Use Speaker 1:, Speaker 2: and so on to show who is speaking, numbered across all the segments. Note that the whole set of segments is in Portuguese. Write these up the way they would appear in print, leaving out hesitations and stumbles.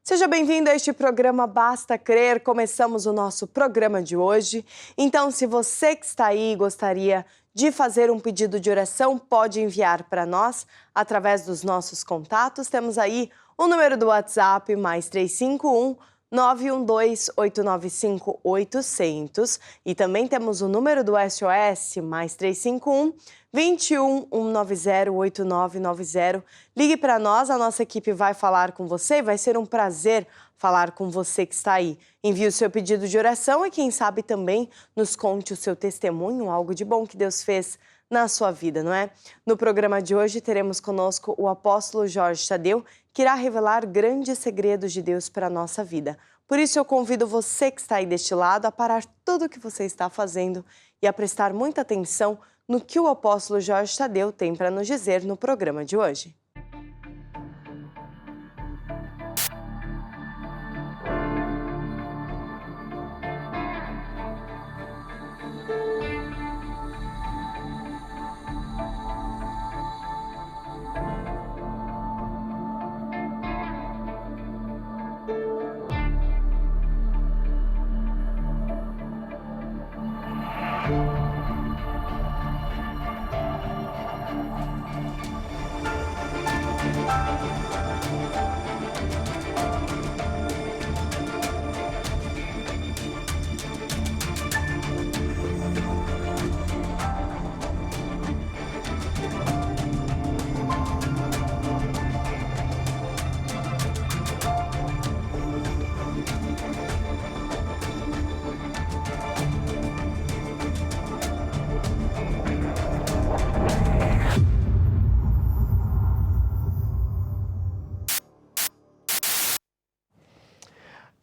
Speaker 1: Seja bem-vindo a este programa Basta Crer. Começamos o nosso programa de hoje. Então, se você que está aí gostaria de fazer um pedido de oração, pode enviar para nós através dos nossos contatos. Temos aí o número do WhatsApp, mais 351 912-895-800. E também temos o número do SOS, mais 351 21 190 8990. Ligue para nós, a nossa equipe vai falar com você. Vai ser um prazer falar com você que está aí. Envie o seu pedido de oração e quem sabe também nos conte o seu testemunho, algo de bom que Deus fez na sua vida, não é? No programa de hoje teremos conosco o apóstolo Jorge Tadeu, que irá revelar grandes segredos de Deus para a nossa vida. Por isso eu convido você que está aí deste lado a parar tudo o que você está fazendo e a prestar muita atenção no que o apóstolo Jorge Tadeu tem para nos dizer no programa de hoje.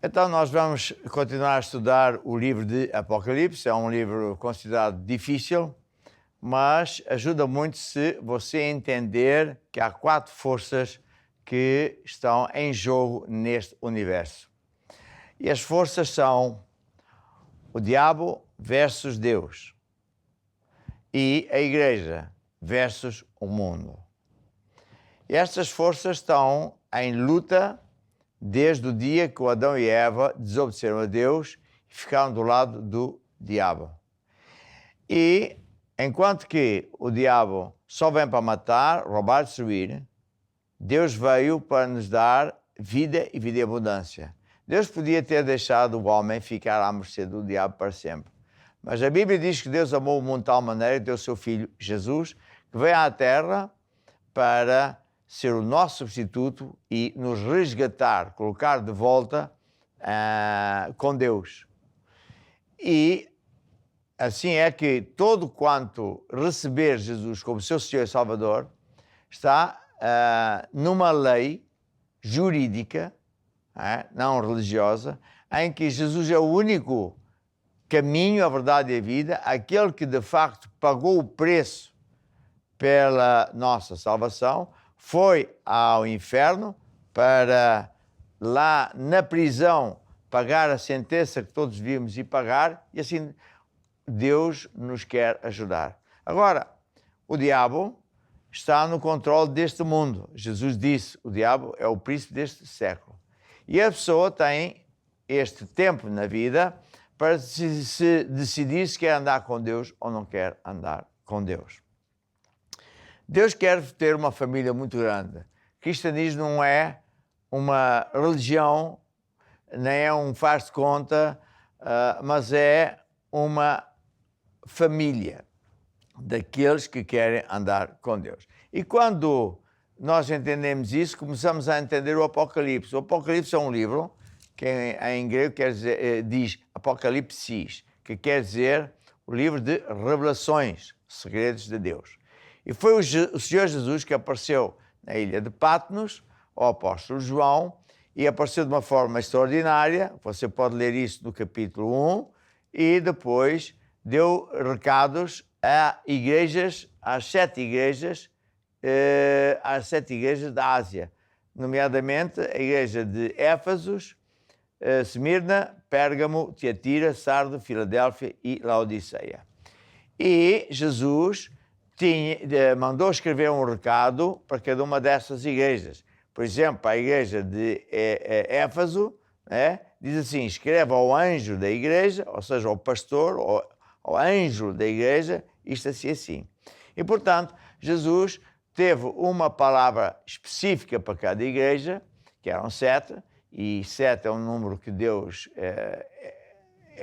Speaker 2: Então nós vamos continuar a estudar o livro de Apocalipse. É um livro considerado difícil, mas ajuda muito se você entender que há 4 forças que estão em jogo neste universo. E as forças são o diabo versus Deus e a igreja versus o mundo. E estas forças estão em luta desde o dia que o Adão e Eva desobedeceram a Deus e ficaram do lado do diabo. E enquanto que o diabo só vem para matar, roubar, destruir, Deus veio para nos dar vida e vida em abundância. Deus podia ter deixado o homem ficar à mercê do diabo para sempre. Mas a Bíblia diz que Deus amou o mundo de tal maneira que deu o seu Filho Jesus, que veio à Terra para ser o nosso substituto e nos resgatar, colocar de volta com Deus. E assim é que todo quanto receber Jesus como seu Senhor e Salvador está numa lei jurídica, não religiosa, em que Jesus é o único caminho, a verdade e a vida, aquele que de facto pagou o preço pela nossa salvação, foi ao inferno para lá na prisão pagar a sentença que todos devíamos ir pagar, e assim Deus nos quer ajudar. Agora, o diabo está no controle deste mundo. Jesus disse, o diabo é o príncipe deste século. E a pessoa tem este tempo na vida para se decidir se quer andar com Deus ou não quer andar com Deus. Deus quer ter uma família muito grande. Cristianismo não é uma religião, nem é um faz de conta, mas é uma família daqueles que querem andar com Deus. E quando nós entendemos isso, começamos a entender o Apocalipse. O Apocalipse é um livro que em grego quer dizer, diz Apocalipsis, que quer dizer o livro de revelações, segredos de Deus. E foi o Senhor Jesus que apareceu na ilha de Patmos, ao apóstolo João, e apareceu de uma forma extraordinária. Você pode ler isso no capítulo 1, e depois deu recados a igrejas, às 7 igrejas da Ásia, nomeadamente a igreja de Éfesos, Esmirna, Pérgamo, Tiatira, Sardo, Filadélfia e Laodiceia. E Jesus mandou escrever um recado para cada uma dessas igrejas. por exemplo, para a igreja de Éfeso, né? Diz assim, escreve ao anjo da igreja, ou seja, ao pastor, ao anjo da igreja, isto assim. E, portanto, Jesus teve uma palavra específica para cada igreja, que eram 7, e 7 é um número que Deus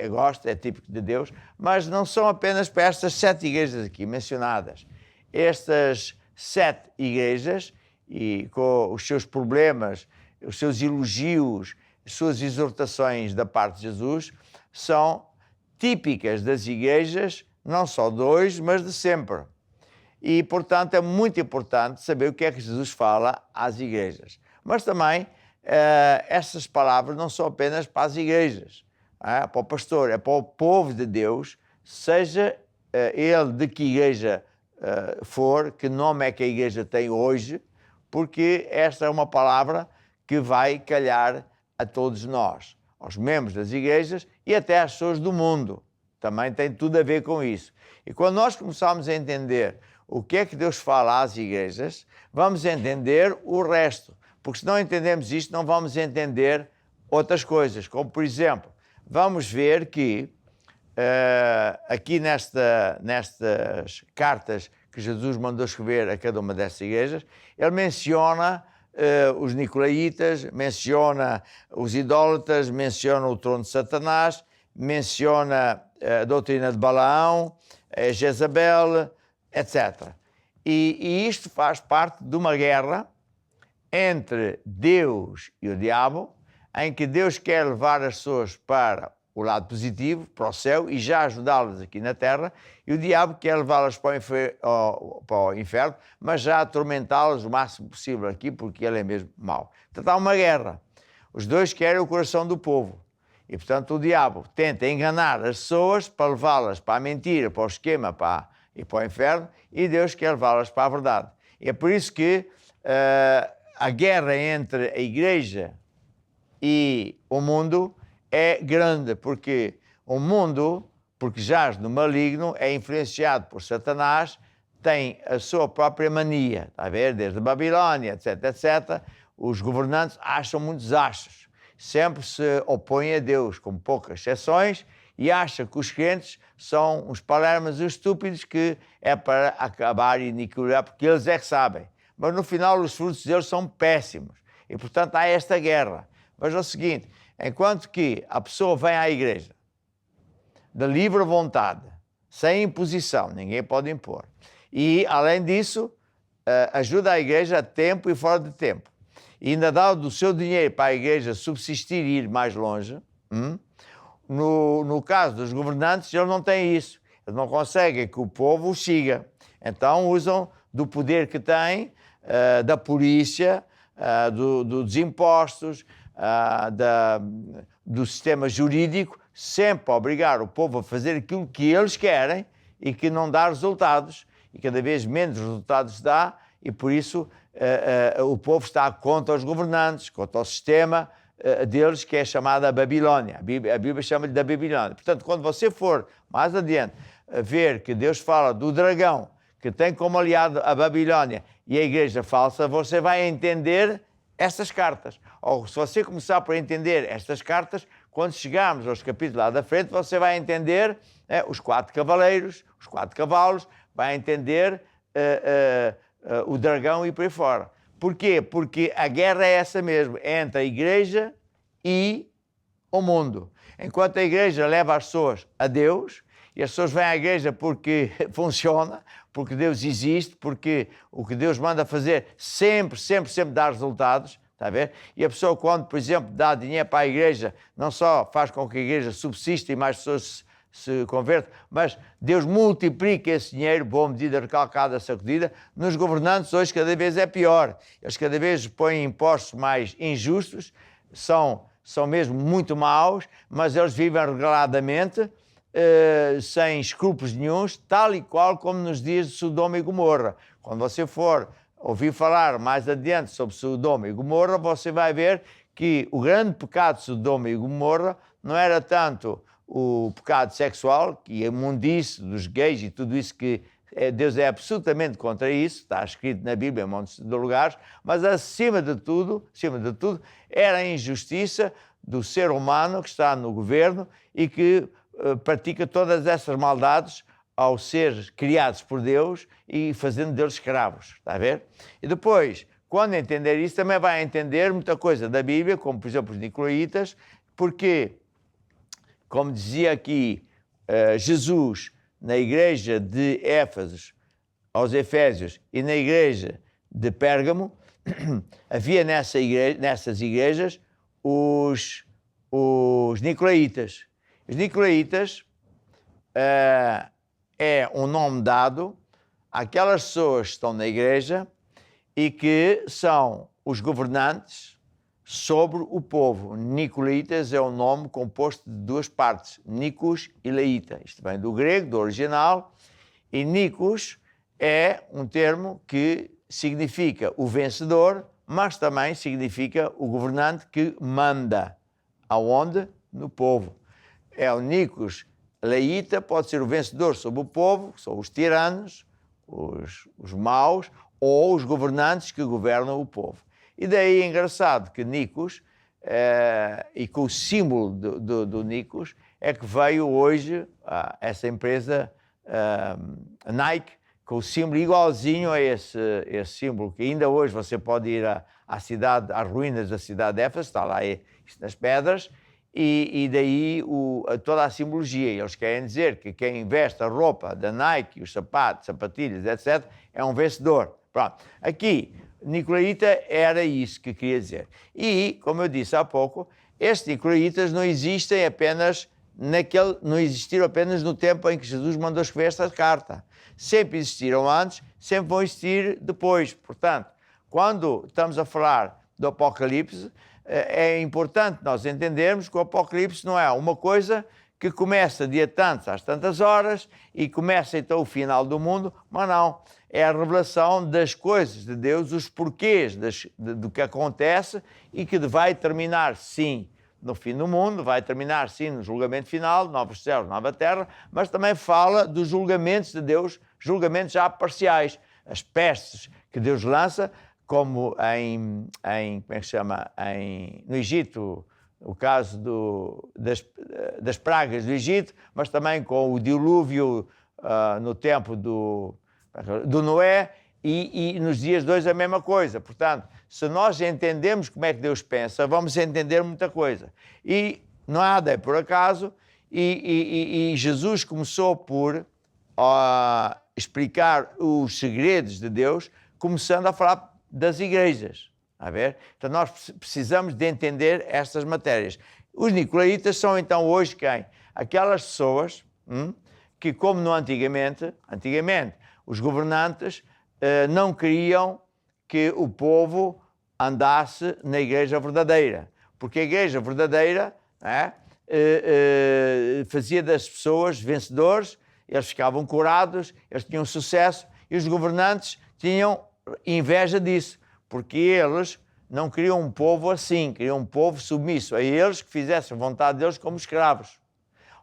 Speaker 2: gosta, é típico de Deus, mas não são apenas para estas 7 igrejas aqui mencionadas. Estas 7 igrejas, e com os seus problemas, os seus elogios, as suas exortações da parte de Jesus, são típicas das igrejas, não só de hoje, mas de sempre. E, portanto, é muito importante saber o que é que Jesus fala às igrejas. Mas também, essas palavras não são apenas para as igrejas, para o pastor, é para o povo de Deus, seja ele de que igreja for, que nome é que a igreja tem hoje, porque esta é uma palavra que vai calhar a todos nós, aos membros das igrejas e até às pessoas do mundo. Também tem tudo a ver com isso. E quando nós começarmos a entender o que é que Deus fala às igrejas, vamos entender o resto. Porque se não entendemos isto, não vamos entender outras coisas. Como, por exemplo, vamos ver que aqui nestas cartas que Jesus mandou escrever a cada uma dessas igrejas, ele menciona os nicolaítas, menciona os idólatras, menciona o trono de Satanás, menciona a doutrina de Balaão, a Jezabel, etc. E isto faz parte de uma guerra entre Deus e o diabo, em que Deus quer levar as pessoas para o lado positivo, para o céu, e já ajudá-las aqui na terra, e o diabo quer levá-las para o inferno, mas já atormentá-las o máximo possível aqui, porque ele é mesmo mau. Portanto, há uma guerra. Os dois querem o coração do povo. E, portanto, o diabo tenta enganar as pessoas para levá-las para a mentira, para o esquema e para o inferno, e Deus quer levá-las para a verdade. E é por isso que a guerra entre a igreja e o mundo é grande, porque o mundo, porque jaz no maligno, é influenciado por Satanás, tem a sua própria mania, está a ver? Desde a Babilónia, etc, etc, os governantes acham muitos achos, sempre se opõem a Deus, com poucas exceções, e acham que os crentes são uns palermas estúpidos que é para acabar e aniquilar, porque eles é que sabem. Mas no final os frutos deles são péssimos. E, portanto, há esta guerra. Mas é o seguinte, enquanto que a pessoa vem à igreja de livre vontade, sem imposição, ninguém pode impor, e, além disso, ajuda a igreja a tempo e fora de tempo, e ainda dá do seu dinheiro para a igreja subsistir e ir mais longe, no caso dos governantes, eles não têm isso. Eles não conseguem que o povo os siga. Então usam do poder que têm, da polícia, dos impostos, do sistema jurídico, sempre a obrigar o povo a fazer aquilo que eles querem e que não dá resultados. E cada vez menos resultados dá, e por isso o povo está contra os governantes, contra o sistema deles, que é chamada Babilónia. A Bíblia chama-lhe da Babilónia. Portanto, quando você for mais adiante ver que Deus fala do dragão, que tem como aliado a Babilónia e a igreja falsa, você vai entender estas cartas. Ou se você começar por entender estas cartas, quando chegarmos aos capítulos lá da frente, você vai entender os 4 cavaleiros, os 4 cavalos, vai entender o dragão e por aí fora. Porquê? Porque a guerra é essa mesmo, entre a igreja e o mundo. Enquanto a igreja leva as pessoas a Deus, e as pessoas vêm à igreja porque funciona, porque Deus existe, porque o que Deus manda fazer sempre dá resultados, está a ver? E a pessoa, quando, por exemplo, dá dinheiro para a igreja, não só faz com que a igreja subsista e mais pessoas se convertam, mas Deus multiplica esse dinheiro, boa medida, recalcada, sacudida. Nos governantes hoje cada vez é pior. Eles cada vez põem impostos mais injustos, são mesmo muito maus, mas eles vivem regaladamente, sem escrúpulos nenhuns, tal e qual como nos dias de Sodoma e Gomorra. Quando você for ouvir falar mais adiante sobre Sodoma e Gomorra, você vai ver que o grande pecado de Sodoma e Gomorra não era tanto o pecado sexual, que a imundice dos gays e tudo isso que Deus é absolutamente contra isso, está escrito na Bíblia em montes de lugares, mas acima de tudo, era a injustiça do ser humano que está no governo e que pratica todas essas maldades ao ser criados por Deus e fazendo deles escravos, está a ver? E depois, quando entender isso, também vai entender muita coisa da Bíblia, como por exemplo os nicolaítas, porque, como dizia aqui Jesus na igreja de Éfeso, aos Efésios, e na igreja de Pérgamo, havia nessas igrejas os nicolaítas. Os nicolaítas é um nome dado àquelas pessoas que estão na igreja e que são os governantes sobre o povo. Nicolaitas é um nome composto de duas partes, Nikos e Laíta. Isto vem do grego, do original, e Nikos é um termo que significa o vencedor, mas também significa o governante que manda. Aonde? No povo. É o Nikos Laíta, pode ser o vencedor sobre o povo, que são os tiranos, os maus, ou os governantes que governam o povo. E daí é engraçado que Nikos, e com o símbolo do Nikos, é que veio hoje essa empresa Nike, com o símbolo igualzinho a esse símbolo, que ainda hoje você pode ir às ruínas da cidade de Éfeso, está lá nas pedras, e daí toda a simbologia. Eles querem dizer que quem veste a roupa da Nike, os sapatos, sapatilhas, etc., é um vencedor. Pronto. Aqui, Nicolaíta era isso que queria dizer. E, como eu disse há pouco, estes Nicolaitas não existem apenas não existiram apenas no tempo em que Jesus mandou escrever esta carta. Sempre existiram antes, sempre vão existir depois. Portanto, quando estamos a falar do Apocalipse, é importante nós entendermos que o Apocalipse não é uma coisa que começa dia tantos às tantas horas e começa então o final do mundo, mas não. É a revelação das coisas de Deus, os porquês do que acontece e que vai terminar, sim, no fim do mundo, vai terminar, sim, no julgamento final, novos céus, nova terra, mas também fala dos julgamentos de Deus, julgamentos já parciais, as pestes que Deus lança, como no Egito, o caso das pragas do Egito, mas também com o dilúvio no tempo do Noé, e nos dias de hoje a mesma coisa. Portanto, se nós entendemos como é que Deus pensa, vamos entender muita coisa. E nada é por acaso, e Jesus começou por explicar os segredos de Deus, começando a falar das igrejas. A ver? Então nós precisamos de entender estas matérias. Os nicolaítas são então hoje quem? Aquelas pessoas que, como no antigamente os governantes não queriam que o povo andasse na igreja verdadeira, porque a igreja verdadeira fazia das pessoas vencedores, eles ficavam curados, eles tinham sucesso, e os governantes tinham inveja disso, porque eles não queriam um povo assim, queriam um povo submisso a eles, que fizessem a vontade deles como escravos.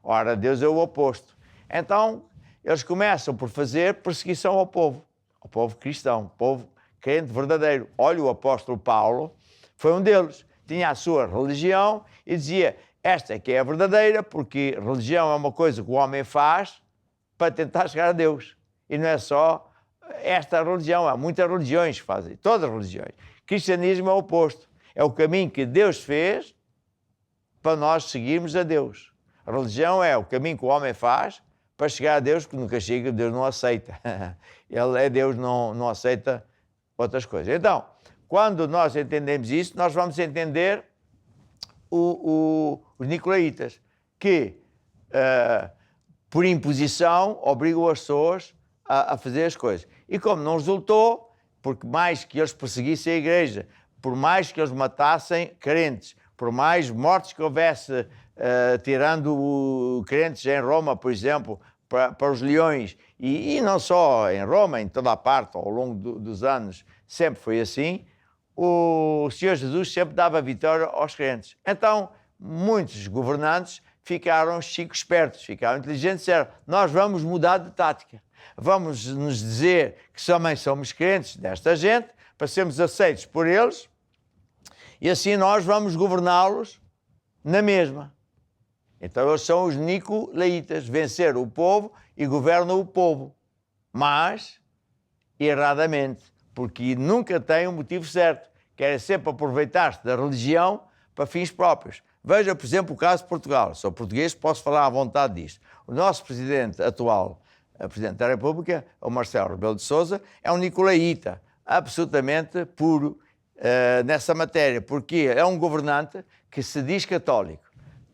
Speaker 2: Ora, Deus é o oposto. Então, eles começam por fazer perseguição ao povo cristão, povo crente verdadeiro. Olha, o apóstolo Paulo foi um deles. Tinha a sua religião e dizia, esta é que é a verdadeira, porque religião é uma coisa que o homem faz para tentar chegar a Deus. E não é só esta religião, há muitas religiões que fazem, todas as religiões. Cristianismo é o oposto. É o caminho que Deus fez para nós seguirmos a Deus. A religião é o caminho que o homem faz para chegar a Deus, que nunca chega, Deus não aceita. Ele é Deus, não aceita outras coisas. Então, quando nós entendemos isso, nós vamos entender os nicolaítas, que, por imposição, obrigam as pessoas a fazer as coisas. E como não resultou, porque mais que eles perseguissem a igreja, por mais que eles matassem crentes, por mais mortes que houvesse, tirando crentes em Roma, por exemplo, para os leões, e não só em Roma, em toda a parte, ao longo dos anos, sempre foi assim, o Senhor Jesus sempre dava vitória aos crentes. Então, muitos governantes ficaram chico espertos, ficaram inteligentes, disseram, nós vamos mudar de tática. vamos nos dizer que também somos crentes desta gente, para sermos aceitos por eles, e assim nós vamos governá-los na mesma. Então eles são os nicolaítas, vencer o povo e governam o povo, mas erradamente, porque nunca têm o motivo certo, querem sempre aproveitar-se da religião para fins próprios. Veja, por exemplo, o caso de Portugal. Sou português, posso falar à vontade disto. O nosso presidente atual, o presidente da República, o Marcelo Rebelo de Sousa, é um nicolaíta, absolutamente puro nessa matéria, porque é um governante que se diz católico.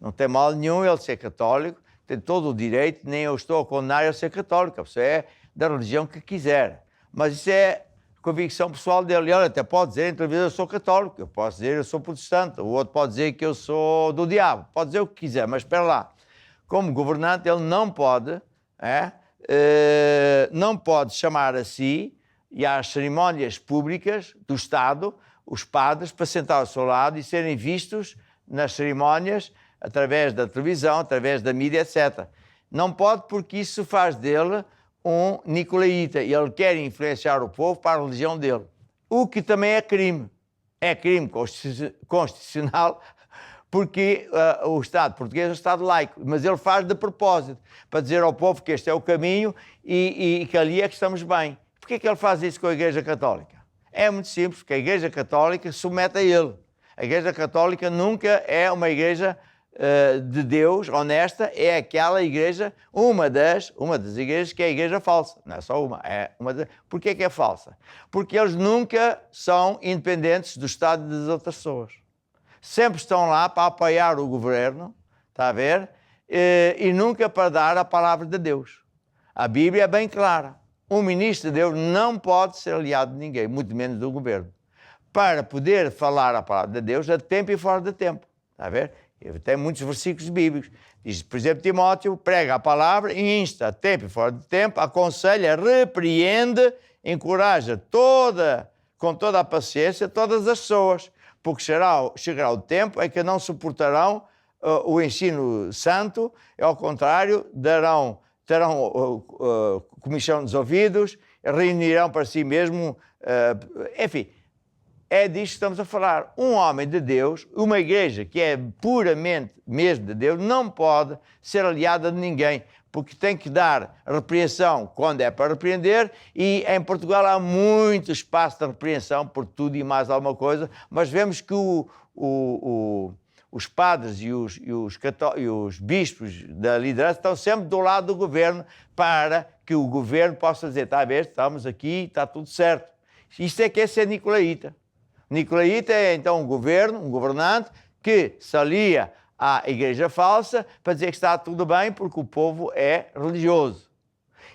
Speaker 2: Não tem mal nenhum ele ser católico, tem todo o direito, nem eu estou a condenar ele ser católico, você é da religião que quiser. Mas isso é convicção pessoal dele. Ele até pode dizer em televisão, eu sou católico, eu posso dizer eu sou protestante, o outro pode dizer que eu sou do diabo, pode dizer o que quiser, mas espera lá. Como governante ele não pode, não pode chamar a si e às cerimónias públicas do Estado os padres para sentar ao seu lado e serem vistos nas cerimónias através da televisão, através da mídia, etc. Não pode porque isso faz dele um nicolaíta e ele quer influenciar o povo para a religião dele. O que também é crime. É crime constitucional porque o Estado português é um Estado laico, mas ele faz de propósito, para dizer ao povo que este é o caminho e que ali é que estamos bem. Porquê que ele faz isso com a Igreja Católica? É muito simples, porque a Igreja Católica se submete a ele. A Igreja Católica nunca é uma igreja de Deus, honesta, é aquela igreja, uma das igrejas que é a igreja falsa. Não é só uma, é uma das... Porquê que é falsa? Porque eles nunca são independentes do Estado e das outras pessoas. Sempre estão lá para apoiar o governo, está a ver? E nunca para dar a palavra de Deus. A Bíblia é bem clara. Um ministro de Deus não pode ser aliado de ninguém, muito menos do governo, para poder falar a palavra de Deus a tempo e fora de tempo. Está a ver? Tem muitos versículos bíblicos. Diz, por exemplo, Timóteo prega a palavra e insta a tempo e fora de tempo, aconselha, repreende, encoraja com toda a paciência todas as pessoas, porque chegará o tempo em que não suportarão o ensino santo, e ao contrário, terão comichão dos ouvidos, reunirão para si mesmo, enfim, é disto que estamos a falar. Um homem de Deus, uma igreja que é puramente mesmo de Deus, não pode ser aliada de ninguém, porque tem que dar repreensão quando é para repreender, e em Portugal há muito espaço de repreensão por tudo e mais alguma coisa, mas vemos que os padres e os bispos da liderança estão sempre do lado do governo para que o governo possa dizer, está a ver, estamos aqui, está tudo certo. Isto é que é ser nicolaíta. Nicolaíta é então um governante que se alia à igreja falsa para dizer que está tudo bem porque o povo é religioso.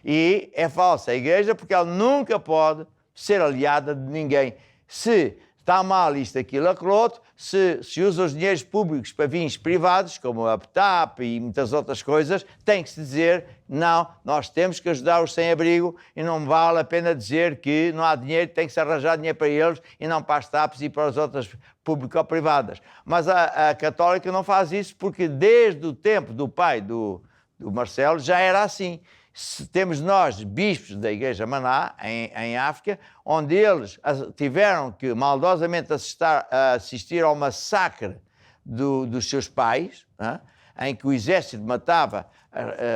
Speaker 2: E é falsa a igreja porque ela nunca pode ser aliada de ninguém. Se está mal isto, aquilo, aquilo outro, se usa os dinheiros públicos para fins privados, como a PTAP e muitas outras coisas, tem que se dizer, não, nós temos que ajudar os sem-abrigo e não vale a pena dizer que não há dinheiro, tem que se arranjar dinheiro para eles e não para as TAPs e para as outras público-privadas. Mas a Católica não faz isso porque desde o tempo do pai do Marcelo já era assim. Temos nós, bispos da Igreja Maná, em África, onde eles tiveram que maldosamente assistir ao massacre dos seus pais, em que o exército matava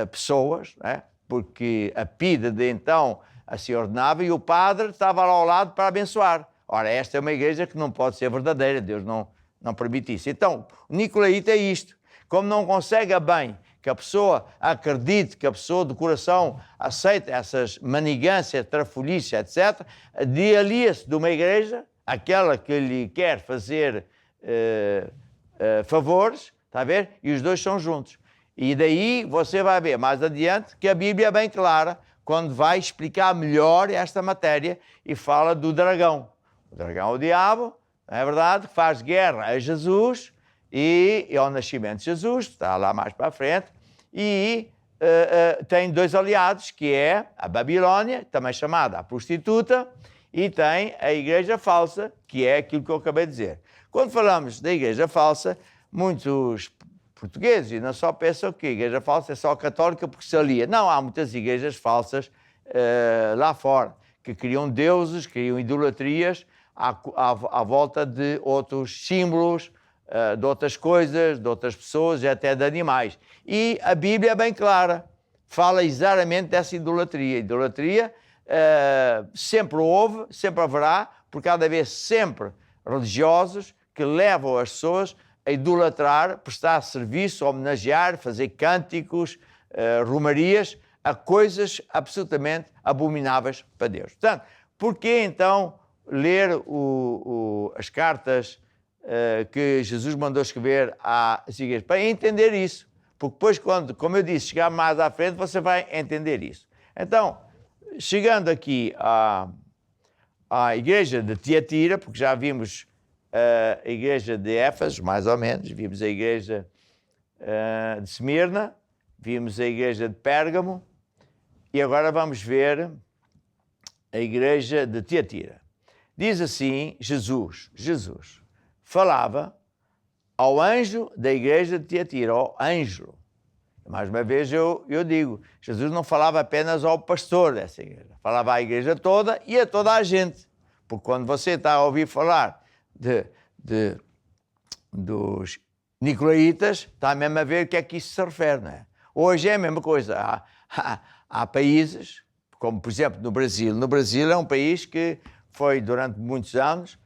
Speaker 2: pessoas, porque a PIDE de então assim ordenava, e o padre estava lá ao lado para abençoar. Ora, esta é uma igreja que não pode ser verdadeira, Deus não permite isso. Então, o nicolaíta é isto. Como não consegue bem que a pessoa acredite, que a pessoa de coração aceite essas manigâncias, trafolhice, etc., alia-se de uma igreja, aquela que lhe quer fazer favores, está a ver? E os dois são juntos. E daí você vai ver mais adiante que a Bíblia é bem clara quando vai explicar melhor esta matéria e fala do dragão. O dragão é o diabo, não é verdade? Que faz guerra a Jesus e ao nascimento de Jesus, está lá mais para a frente, e tem dois aliados, que é a Babilônia, também chamada a prostituta, e tem a igreja falsa, que é aquilo que eu acabei de dizer. Quando falamos da igreja falsa, muitos portugueses não só pensam que a igreja falsa é só católica porque se alia. Não, há muitas igrejas falsas lá fora, que criam deuses, criam idolatrias à volta de outros símbolos, de outras coisas, de outras pessoas e até de animais. E a Bíblia é bem clara, fala exatamente dessa idolatria. Idolatria sempre houve, sempre haverá, porque há de haver sempre religiosos que levam as pessoas a idolatrar, prestar serviço, homenagear, fazer cânticos, romarias, a coisas absolutamente abomináveis para Deus. Portanto, porquê então ler as cartas que Jesus mandou escrever às igrejas? Para entender isso. Porque depois, quando, como eu disse, chegar mais à frente, você vai entender isso. Então, chegando aqui à igreja de Tiatira, porque já vimos a igreja de Éfeso, mais ou menos, vimos a igreja de Esmirna, vimos a igreja de Pérgamo, e agora vamos ver a igreja de Tiatira. Diz assim, Jesus falava ao anjo da igreja de Tiatira, ao anjo. Mais uma vez eu digo, Jesus não falava apenas ao pastor dessa igreja, falava à igreja toda e a toda a gente. Porque quando você está a ouvir falar dos nicolaítas, está mesmo a ver o que é que isso se refere, não é? Hoje é a mesma coisa. Há países, como por exemplo no Brasil. No Brasil é um país que foi durante muitos anos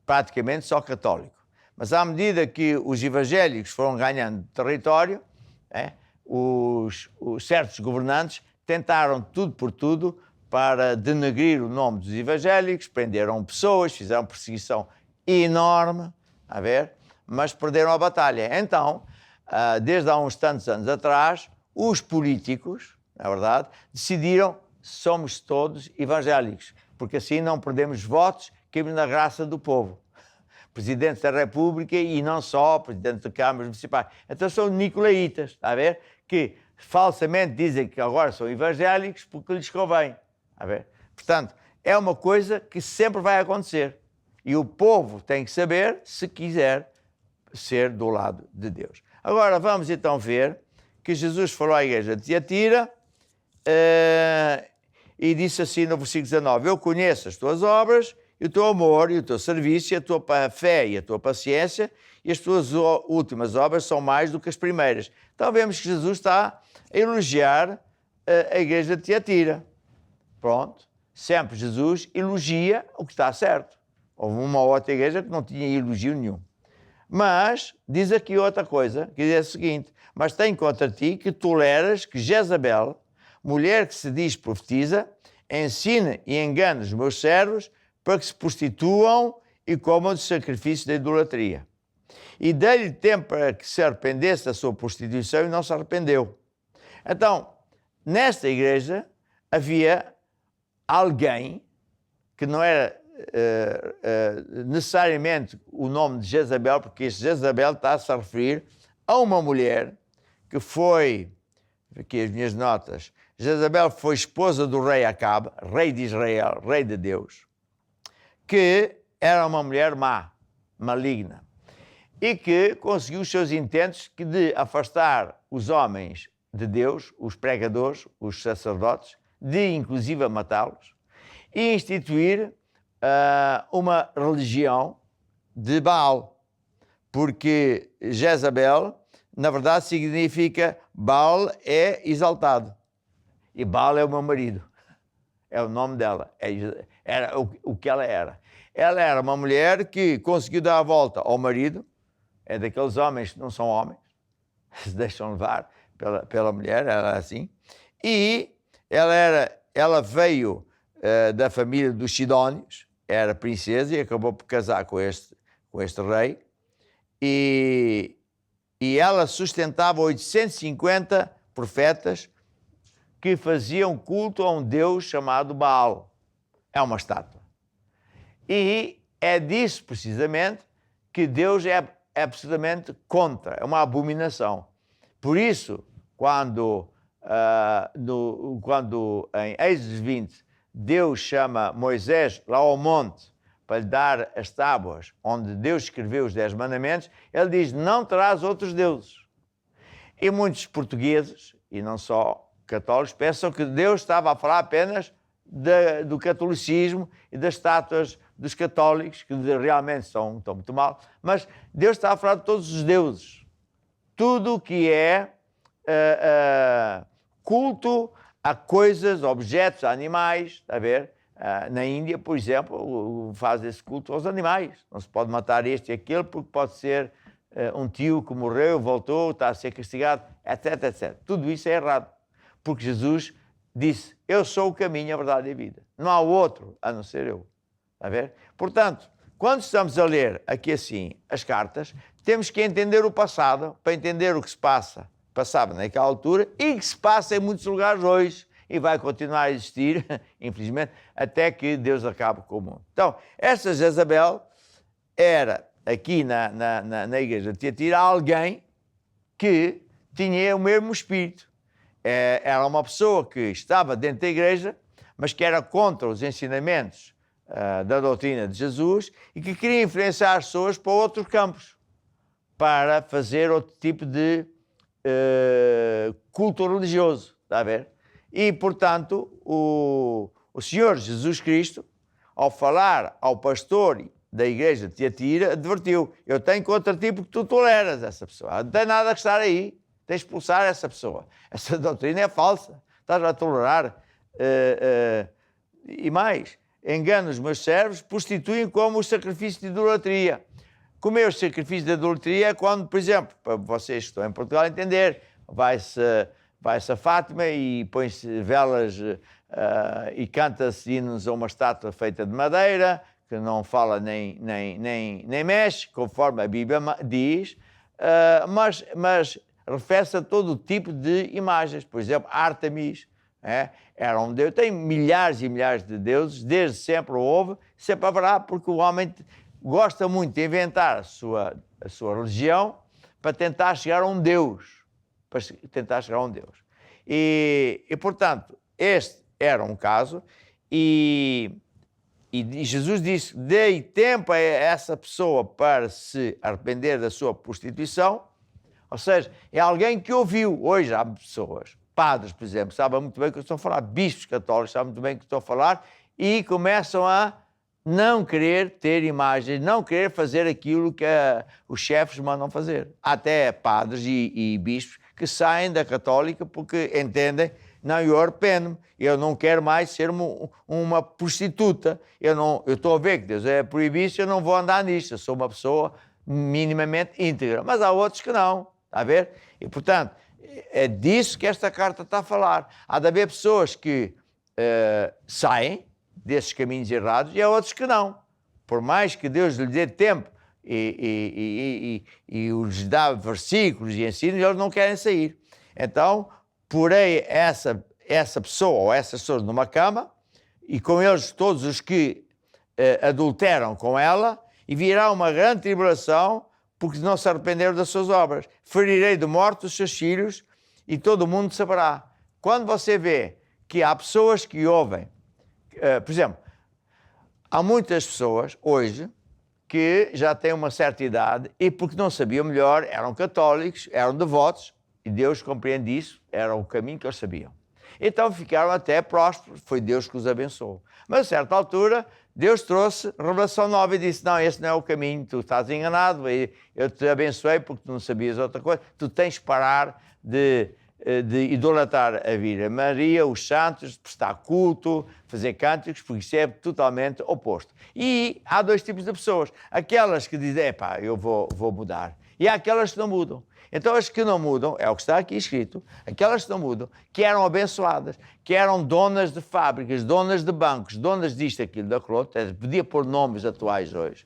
Speaker 2: praticamente só católico. Mas à medida que os evangélicos foram ganhando território, os certos governantes tentaram tudo por tudo para denegrir o nome dos evangélicos, prenderam pessoas, fizeram perseguição enorme, a ver, mas perderam a batalha. Então, desde há uns tantos anos atrás, os políticos, na verdade, decidiram somos todos evangélicos, porque assim não perdemos votos, caímos na graça do povo. Presidente da República e não só, presidente de câmaras municipais. Então são nicolaítas, está a ver? Que falsamente dizem que agora são evangélicos porque lhes convém, está a ver? Portanto, é uma coisa que sempre vai acontecer. E o povo tem que saber se quiser ser do lado de Deus. Agora vamos então ver que Jesus falou à igreja de Tiatira e disse assim no versículo 19: eu conheço as tuas obras, e o teu amor, e o teu serviço, e a tua fé, e a tua paciência, e as tuas últimas obras são mais do que as primeiras. Então vemos que Jesus está a elogiar a igreja de Tiatira. Pronto. Sempre Jesus elogia o que está certo. Houve uma outra igreja que não tinha elogio nenhum. Mas diz aqui outra coisa, que diz o seguinte: mas tem contra ti que toleras que Jezabel, mulher que se diz profetiza, ensine e engane os meus servos para que se prostituam e comam de sacrifícios da idolatria. E dei-lhe tempo para que se arrependesse da sua prostituição e não se arrependeu. Então, nesta igreja havia alguém que não era necessariamente o nome de Jezabel, porque este Jezabel está-se a referir a uma mulher que foi, aqui as minhas notas, Jezabel foi esposa do rei Acabe, rei de Israel, rei de Deus, que era uma mulher má, maligna, e que conseguiu os seus intentos de afastar os homens de Deus, os pregadores, os sacerdotes, de inclusive matá-los, e instituir uma religião de Baal, porque Jezabel, na verdade, significa Baal é exaltado, e Baal é o meu marido. É o nome dela, era o que ela era. Ela era uma mulher que conseguiu dar a volta ao marido, é daqueles homens que não são homens, se deixam levar pela mulher, ela era assim, e ela veio da família dos Sidónios, era princesa e acabou por casar com este rei, e ela sustentava 850 profetas que faziam culto a um Deus chamado Baal. É uma estátua. E é disso, precisamente, que Deus é absolutamente contra. É uma abominação. Por isso, quando em Êxodo 20, Deus chama Moisés lá ao monte para lhe dar as tábuas onde Deus escreveu os 10 mandamentos, ele diz, não terás outros deuses. E muitos portugueses, e não só, católicos pensam que Deus estava a falar apenas do catolicismo e das estátuas dos católicos, que realmente estão muito mal, mas Deus está a falar de todos os deuses. Tudo o que é culto a coisas, objetos, a animais, está a ver? Na Índia, por exemplo, faz esse culto aos animais. Não se pode matar este e aquele porque pode ser um tio que morreu, voltou, está a ser castigado, etc, etc. Tudo isso é errado, porque Jesus disse, eu sou o caminho, a verdade e a vida. Não há outro a não ser eu. Está a ver? Portanto, quando estamos a ler aqui assim as cartas, temos que entender o passado para entender o que se passava naquela altura e que se passa em muitos lugares hoje e vai continuar a existir, infelizmente, até que Deus acabe com o mundo. Então, esta Jezabel era, aqui na igreja de Tiatira, alguém que tinha o mesmo espírito. Era uma pessoa que estava dentro da igreja, mas que era contra os ensinamentos da doutrina de Jesus e que queria influenciar as pessoas para outros campos, para fazer outro tipo de culto religioso, está a ver? E, portanto, o Senhor Jesus Cristo, ao falar ao pastor da igreja de Tiatira, advertiu, eu tenho contra ti porque tu toleras essa pessoa, não tem nada que estar aí, tens de expulsar essa pessoa. Essa doutrina é falsa, estás a tolerar. E mais, engana os meus servos, prostituem como o sacrifício de idolatria. Como é o sacrifício de idolatria é quando, por exemplo, para vocês que estão em Portugal entender, vai-se a Fátima e põe-se velas e canta-se hinos a uma estátua feita de madeira, que não fala nem mexe, conforme a Bíblia diz, mas refere-se a todo tipo de imagens. Por exemplo, Ártemis era um deus. Tem milhares e milhares de deuses, desde sempre houve, sempre haverá, porque o homem gosta muito de inventar a sua religião para tentar chegar a um Deus. E portanto, este era um caso, e Jesus disse, dei tempo a essa pessoa para se arrepender da sua prostituição, ou seja, é alguém que ouviu. Hoje há pessoas, padres, por exemplo, sabem muito bem o que eu estou a falar, bispos católicos sabem muito bem o que estou a falar, e começam a não querer ter imagens, não querer fazer aquilo que os chefes mandam fazer. Até padres e bispos que saem da católica porque entendem, não, eu arrependo-me, eu não quero mais ser uma prostituta, eu estou a ver que Deus é proibido, eu não vou andar nisto, eu sou uma pessoa minimamente íntegra. Mas há outros que não, está a ver? E, portanto, é disso que esta carta está a falar. Há de haver pessoas que saem desses caminhos errados e há outros que não. Por mais que Deus lhe dê tempo e lhes dá versículos e ensinos, eles não querem sair. Então, porei essa pessoa ou essas pessoas numa cama e com eles todos os que adulteram com ela, e virá uma grande tribulação porque não se arrependeram das suas obras. Ferirei de morte os seus filhos e todo o mundo saberá. Quando você vê que há pessoas que ouvem, por exemplo, há muitas pessoas hoje que já têm uma certa idade e porque não sabiam melhor, eram católicos, eram devotos, e Deus compreende isso, era o caminho que eles sabiam. Então ficaram até prósperos, foi Deus que os abençoou. Mas a certa altura, Deus trouxe revelação nova e disse, não, esse não é o caminho, tu estás enganado, eu te abençoei porque tu não sabias outra coisa, tu tens que parar de idolatrar a Virgem Maria, os santos, prestar culto, fazer cânticos, porque isso é totalmente oposto. E há dois tipos de pessoas, aquelas que dizem, eu vou mudar, e há aquelas que não mudam. Então as que não mudam, é o que está aqui escrito, aquelas que não mudam, que eram abençoadas, que eram donas de fábricas, donas de bancos, donas disto, aquilo, daquilo outro, podia pôr nomes atuais hoje,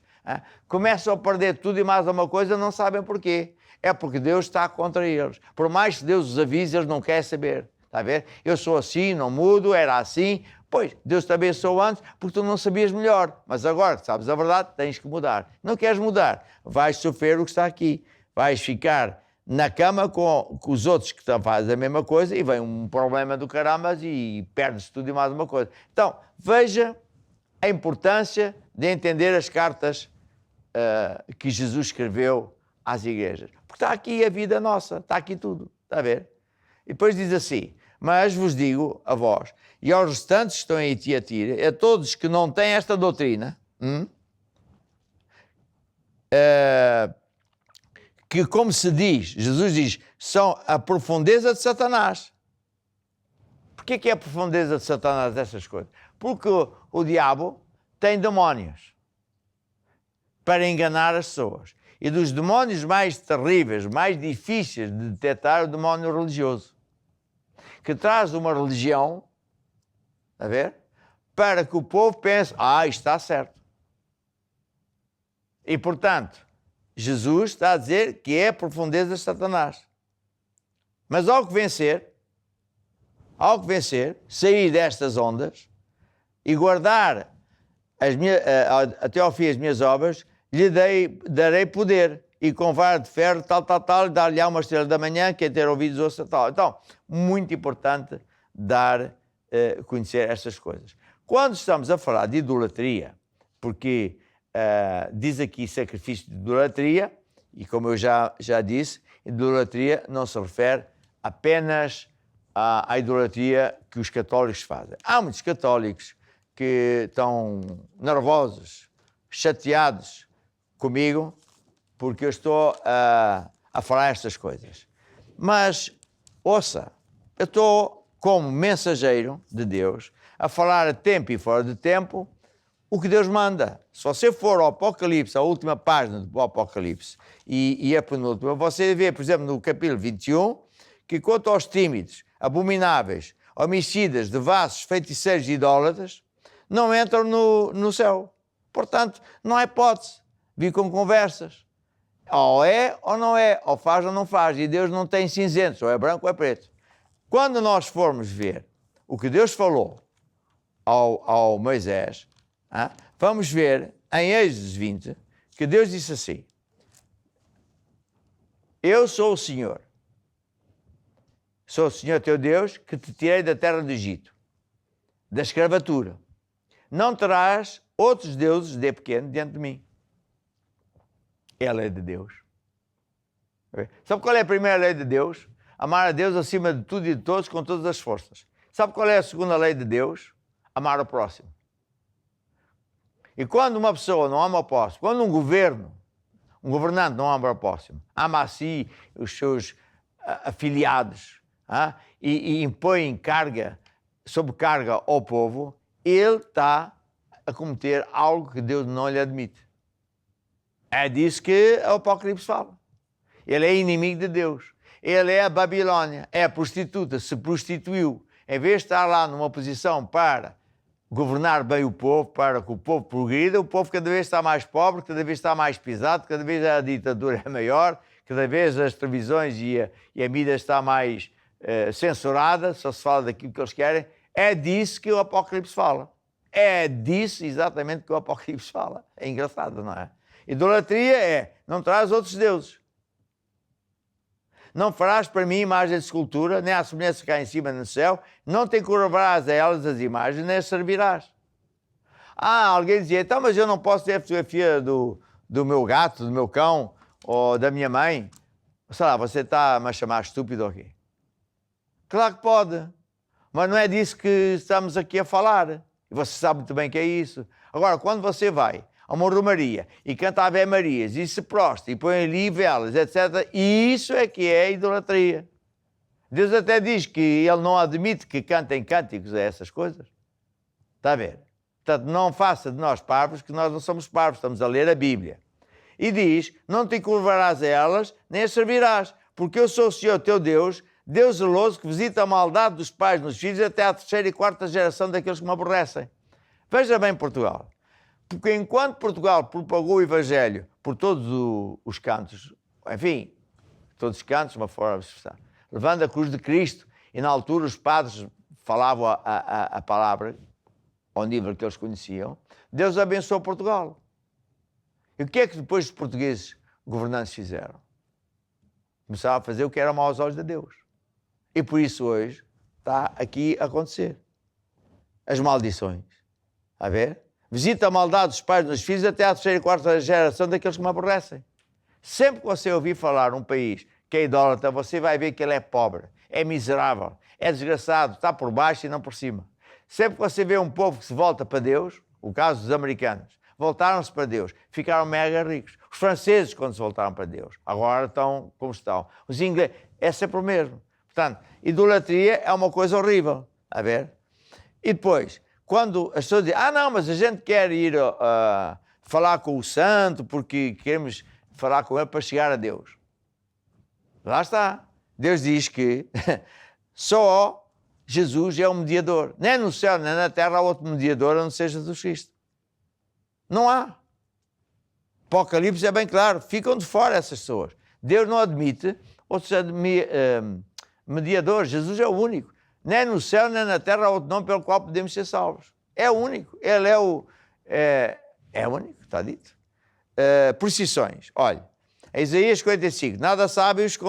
Speaker 2: começam a perder tudo e mais alguma coisa, não sabem porquê. É porque Deus está contra eles. Por mais que Deus os avise, eles não querem saber. Está a ver? Eu sou assim, não mudo, era assim. Pois, Deus te abençoou antes porque tu não sabias melhor. Mas agora que sabes a verdade, tens que mudar. Não queres mudar, vais sofrer o que está aqui. Vais ficar na cama com os outros que fazem a mesma coisa e vem um problema do caramba e perdes tudo e mais uma coisa. Então, veja a importância de entender as cartas que Jesus escreveu às igrejas. Porque está aqui a vida nossa, está aqui tudo, está a ver? E depois diz assim, Mas vos digo a vós, e aos restantes que estão em Tiatira, a todos que não têm esta doutrina, que, como se diz, Jesus diz, são a profundeza de Satanás. Porquê que é a profundeza de Satanás dessas coisas? Porque o diabo tem demónios para enganar as pessoas. E dos demónios mais terríveis, mais difíceis de detectar, é o demónio religioso, que traz uma religião, a ver, para que o povo pense, isto está certo. E, portanto, Jesus está a dizer que é a profundeza de Satanás. Mas ao que vencer, sair destas ondas e guardar até ao fim as minhas obras, lhe darei poder, e com vara de ferro, tal, e dar-lhe uma estrela da manhã, quem ter ouvidos ouça tal. Então, muito importante conhecer estas coisas. Quando estamos a falar de idolatria, porque diz aqui sacrifício de idolatria, e como eu já disse, idolatria não se refere apenas à idolatria que os católicos fazem. Há muitos católicos que estão nervosos, chateados comigo, porque eu estou a falar estas coisas. Mas, ouça, eu estou como mensageiro de Deus a falar a tempo e fora de tempo o que Deus manda. Se você for ao Apocalipse, a última página do Apocalipse, e a penúltima, você vê, por exemplo, no capítulo 21, que quanto aos tímidos, abomináveis, homicidas, devassos, feiticeiros e idólatras, não entram no céu. Portanto, não há hipótese. Vi com conversas. Ou é ou não é, ou faz ou não faz. E Deus não tem cinzentos, ou é branco ou é preto. Quando nós formos ver o que Deus falou ao Moisés, vamos ver em Êxodo 20 que Deus disse assim: eu sou o Senhor teu Deus, que te tirei da terra do Egito, da escravatura. Não terás outros deuses de pequeno diante de mim. É a lei de Deus. Sabe qual é a primeira lei de Deus? Amar a Deus acima de tudo e de todos, com todas as forças. Sabe qual é a segunda lei de Deus? Amar o próximo. E quando uma pessoa não ama o próximo, quando um governante não ama o próximo, ama a si, os seus afiliados, e impõe sobrecarga ao povo, ele está a cometer algo que Deus não lhe admite. É disso que o Apocalipse fala. Ele é inimigo de Deus. Ele é a Babilônia, é a prostituta, se prostituiu. Em vez de estar lá numa posição para governar bem o povo, para que o povo progrida, o povo cada vez está mais pobre, cada vez está mais pisado, cada vez a ditadura é maior, cada vez as televisões e a mídia está mais censurada, só se fala daquilo que eles querem. É disso que o Apocalipse fala. É disso exatamente que o Apocalipse fala. É engraçado, não é? Idolatria é, não traz outros deuses. Não farás para mim imagem de escultura, nem a semelhança cá em cima no céu, não te curvarás a elas as imagens, nem as servirás. Alguém dizia, então, mas eu não posso ter a fotografia do meu gato, do meu cão, ou da minha mãe. Sei lá, você está-me a chamar estúpido ou quê? Claro que pode, mas não é disso que estamos aqui a falar. E você sabe muito bem que é isso. Agora, quando você vai a uma romaria e canta Ave Marias e se prostra e põe ali velas, etc., isso é que é idolatria. Deus até diz que Ele não admite que cantem cânticos a essas coisas. Está a ver? Portanto, não faça de nós parvos, que nós não somos parvos, estamos a ler a Bíblia. E diz, não te curvarás a elas, nem as servirás, porque eu sou o Senhor teu Deus, Deus zeloso, que visita a maldade dos pais nos filhos até à terceira e quarta geração daqueles que me aborrecem. Veja bem Portugal. Porque enquanto Portugal propagou o Evangelho por todos os cantos, enfim, todos os cantos, uma forma de expressar, levando a cruz de Cristo, e na altura os padres falavam a palavra ao nível que eles conheciam, Deus abençoou Portugal. E o que é que depois os portugueses governantes fizeram? Começaram a fazer o que era mau aos olhos de Deus. E por isso hoje está aqui a acontecer. As maldições. A ver? Visita a maldade dos pais nos filhos até à terceira e quarta geração daqueles que me aborrecem. Sempre que você ouvir falar um país que é idólatra, você vai ver que ele é pobre, é miserável, é desgraçado, está por baixo e não por cima. Sempre que você vê um povo que se volta para Deus, o caso dos americanos, voltaram-se para Deus, ficaram mega ricos. Os franceses, quando se voltaram para Deus, agora estão como estão. Os ingleses, é sempre o mesmo. Portanto, idolatria é uma coisa horrível, a ver? E depois, quando as pessoas dizem, não, mas a gente quer ir falar com o santo porque queremos falar com ele para chegar a Deus. Lá está. Deus diz que só Jesus é o mediador. Nem no céu, nem na terra há outro mediador a não ser Jesus Cristo. Não há. Apocalipse é bem claro. Ficam de fora essas pessoas. Deus não admite outros mediadores. Jesus é o único. Nem no céu, nem na terra há outro nome pelo qual podemos ser salvos. É o único. Ele é o... É único, está dito. Procissões. Olha, Isaías 55. Nada sabem os que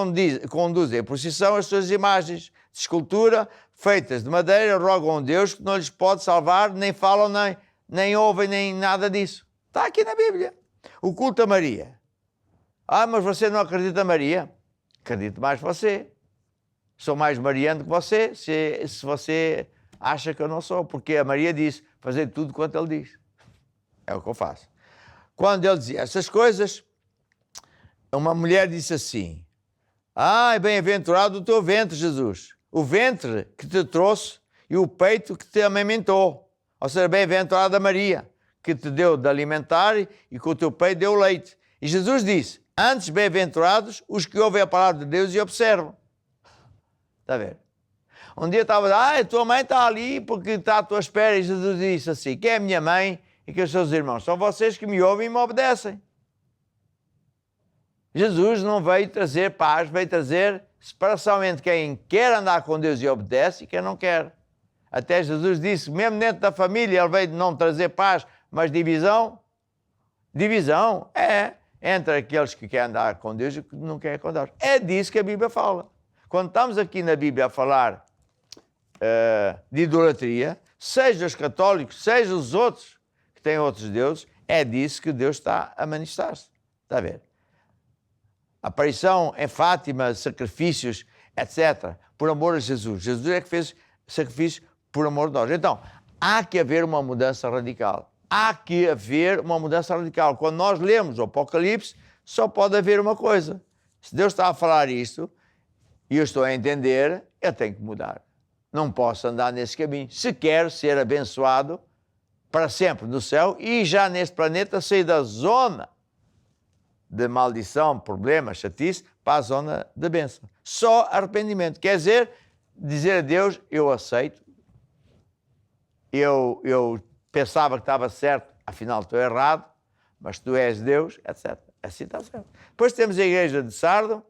Speaker 2: conduzem a procissão as suas imagens de escultura feitas de madeira, rogam a Deus que não lhes pode salvar, nem falam, nem ouvem, nem nada disso. Está aqui na Bíblia. O culto a Maria. Mas você não acredita em Maria? Acredito mais você. Sou mais mariano que você, se você acha que eu não sou. Porque a Maria disse, fazer tudo quanto ele diz. É o que eu faço. Quando ele dizia essas coisas, uma mulher disse assim, bem-aventurado o teu ventre, Jesus. O ventre que te trouxe e o peito que te amamentou. Ou seja, bem-aventurada Maria, que te deu de alimentar e com o teu peito deu leite. E Jesus disse, antes bem-aventurados os que ouvem a palavra de Deus e observam. Está a ver? Um dia estava, a tua mãe está ali porque está à tua espera. E Jesus disse assim, quem é a minha mãe e que os seus irmãos? São vocês que me ouvem e me obedecem. Jesus não veio trazer paz, veio trazer separação entre quem quer andar com Deus e obedece e quem não quer. Até Jesus disse, mesmo dentro da família, ele veio não trazer paz, mas divisão. Divisão é entre aqueles que querem andar com Deus e que não querem com Deus. É disso que a Bíblia fala. Quando estamos aqui na Bíblia a falar de idolatria, seja os católicos, seja os outros que têm outros deuses, é disso que Deus está a manifestar-se. Está a ver? Aparição em Fátima, sacrifícios, etc. Por amor a Jesus. Jesus é que fez sacrifício por amor de nós. Então, há que haver uma mudança radical. Há que haver uma mudança radical. Quando nós lemos o Apocalipse, só pode haver uma coisa. Se Deus está a falar isto, e eu estou a entender, eu tenho que mudar. Não posso andar nesse caminho. Se quero ser abençoado para sempre no céu e já neste planeta sair da zona de maldição, problema, chatice, para a zona de bênção. Só arrependimento. Quer dizer a Deus, eu aceito. Eu pensava que estava certo, afinal estou errado, mas tu és Deus, etc. Assim está certo. Depois temos a igreja de Sardo.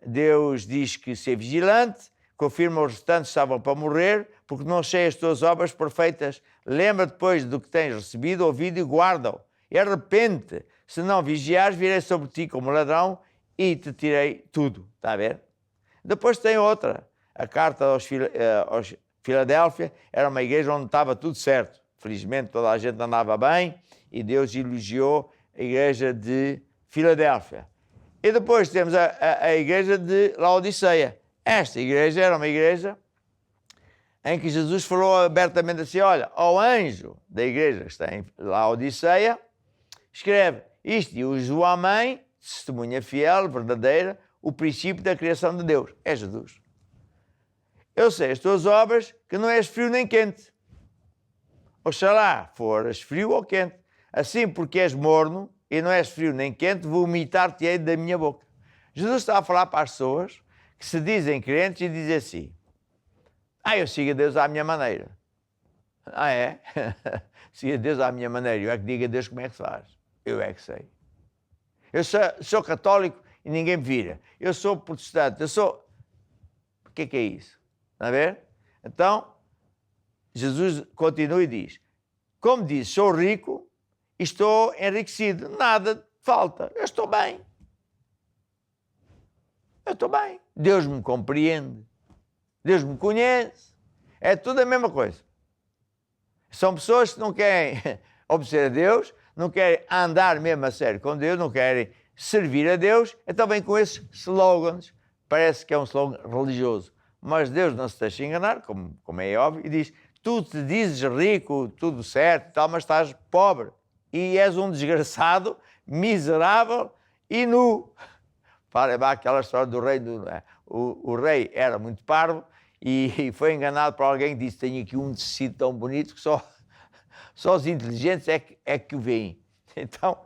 Speaker 2: Deus diz que ser vigilante, confirma os restantes estavam para morrer, porque não sei as tuas obras perfeitas. Lembra depois do que tens recebido, ouvido e guarda-o. E arrepende, se não vigiares, virei sobre ti como ladrão e te tirei tudo. Está a ver? Depois tem outra. A carta aos Filadélfia era uma igreja onde estava tudo certo. Felizmente toda a gente andava bem e Deus elogiou a igreja de Filadélfia. E depois temos a igreja de Laodiceia. Esta igreja era uma igreja em que Jesus falou abertamente assim, olha, ao anjo da igreja que está em Laodiceia, escreve, isto diz o amém, testemunha fiel, verdadeira, o princípio da criação de Deus. É Jesus. Eu sei as tuas obras, que não és frio nem quente. Oxalá foras frio ou quente. Assim, porque és morno e não és frio nem quente, vomitar-te-ei da minha boca. Jesus está a falar para as pessoas que se dizem crentes e dizem assim, eu sigo a Deus à minha maneira. É? Sigo a Deus à minha maneira. Eu é que digo a Deus como é que se faz. Eu é que sei. Eu sou católico e ninguém me vira. Eu sou protestante. Eu sou... O que é isso? Está a ver? Então, Jesus continua e diz, como diz, sou rico e estou enriquecido. Nada falta. Eu estou bem. Eu estou bem. Deus me compreende. Deus me conhece. É tudo a mesma coisa. São pessoas que não querem obedecer a Deus, não querem andar mesmo a sério com Deus, não querem servir a Deus, então vem com esses slogans. Parece que é um slogan religioso, mas Deus não se deixa enganar, como é óbvio, e diz, tu te dizes rico, tudo certo, tal, mas estás pobre e és um desgraçado, miserável e nu. Para aquela história do rei, o rei era muito parvo e foi enganado por alguém que disse, tenho aqui um tecido tão bonito que só os inteligentes é que o veem. Então,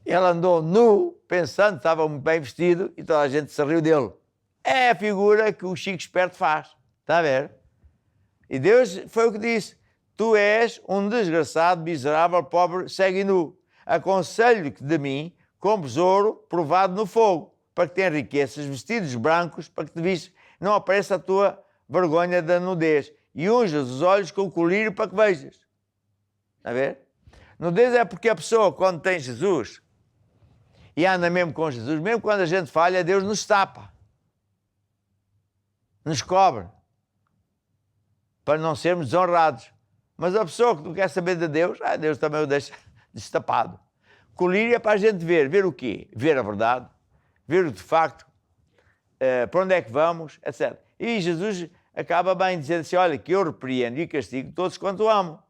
Speaker 2: ele andou nu, pensando que estava muito bem vestido e toda a gente se riu dele. É a figura que o Chico Esperto faz, está a ver? E Deus foi o que disse, tu és um desgraçado, miserável, pobre, cego e nu. Aconselho-te de mim, compres ouro provado no fogo, para que tenhas riquezas, vestidos brancos, para que te vistas, não apareça a tua vergonha da nudez. E unjas os olhos com o colírio para que vejas. Está a ver? Nudez é porque a pessoa, quando tem Jesus, e anda mesmo com Jesus, mesmo quando a gente falha, Deus nos tapa. Nos cobre. Para não sermos desonrados. Mas a pessoa que não quer saber de Deus, Deus também o deixa destapado. Colírio é para a gente ver. Ver o quê? Ver a verdade. Ver de facto para onde é que vamos, etc. E Jesus acaba bem dizendo assim, olha, que eu repreendo e castigo todos quanto amo.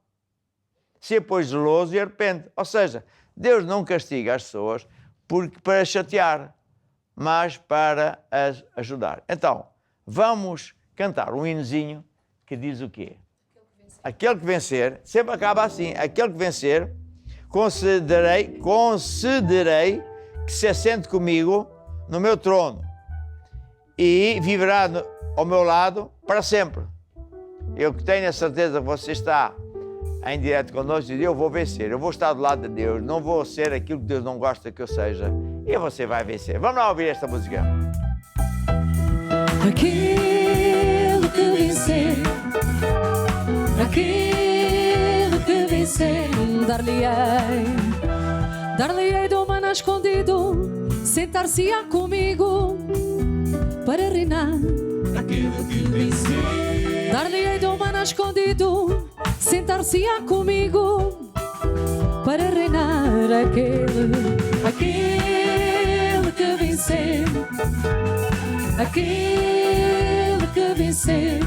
Speaker 2: Se pois zeloso e arrepende. Ou seja, Deus não castiga as pessoas para chatear, mas para as ajudar. Então, vamos cantar um hinozinho que diz o quê? Aquele que vencer, sempre acaba assim, aquele que vencer, considerei que se assente comigo no meu trono e viverá ao meu lado para sempre. Eu que tenho a certeza que você está em direto connosco e eu vou vencer, eu vou estar do lado de Deus, não vou ser aquilo que Deus não gosta que eu seja e você vai vencer. Vamos lá ouvir esta música.
Speaker 3: Aquele que vencer, dar-lhe-ei do maná escondido, sentar-se-á comigo para reinar. Aquele que vencer, dar-lhe-ei do maná escondido, sentar-se-á comigo para reinar. Aquele que vencer, aquele que vencer,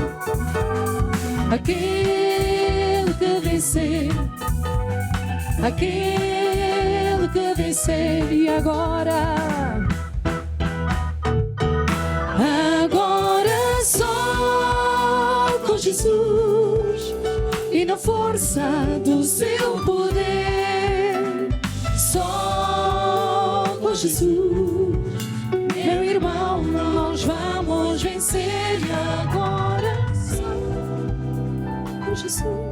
Speaker 3: aquele que vencer, aquele que vencer. E agora só com Jesus e na força do seu poder, só com Jesus, meu irmão, nós vamos vencer. E agora só com Jesus.